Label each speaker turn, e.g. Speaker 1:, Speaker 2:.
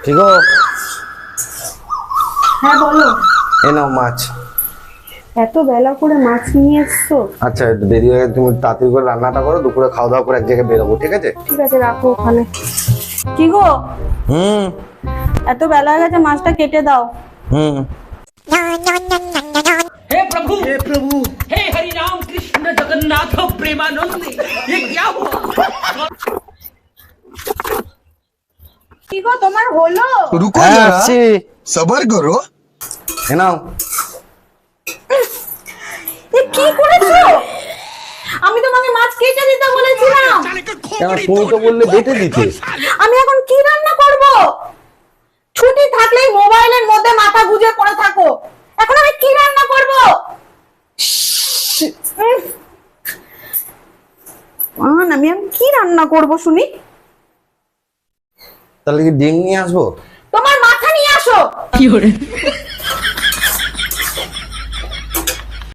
Speaker 1: ঠিক ও?
Speaker 2: হ্যাঁ বলো।
Speaker 1: এ নাও মাছ।
Speaker 2: এত বেলা করে মাছ নিয়ে এসছো?
Speaker 1: আচ্ছা একটু দেরি হয়ে গেছে, তুমি তাড়াতাড়ি করে রান্নাটা করো, দুপুরে খাওয়া দাওয়া করে এক জায়গায় বেরোবো, ঠিক আছে?
Speaker 2: ঠিক আছে, রাখো ওখানে। কি গো,
Speaker 1: হুম
Speaker 2: এত বেলা হয়ে গেছে, মাছটা কেটে দাও।
Speaker 1: হুম।
Speaker 3: हे प्रभु हे हरि राम कृष्ण जगन्नाथ प्रेमानंद ये क्या हुआ।
Speaker 2: কি গো, তোমার হলো?
Speaker 4: रुको
Speaker 1: হ্যাঁ
Speaker 4: जरा
Speaker 1: আসছি।
Speaker 4: सबर करो।
Speaker 1: এ নাও।
Speaker 2: এ কি করেছো? আমি তোমাকে মাছ কেটে দিতে বলেছিলাম।
Speaker 1: কেন তুমি তো বললে বেটে দিতে।
Speaker 2: আমি এখন কি রান্না করব? ছুটি থাকলেই মোবাইলের মধ্যে মাথা গুঁজে পড়ে থাকো। এখন আমি কি রান্না করব? আমি কি রান্না করব শুনি?
Speaker 1: তাহলে কি ডিম নিয়ে আসবো?
Speaker 2: তোমার মাথা নিয়ে আসো।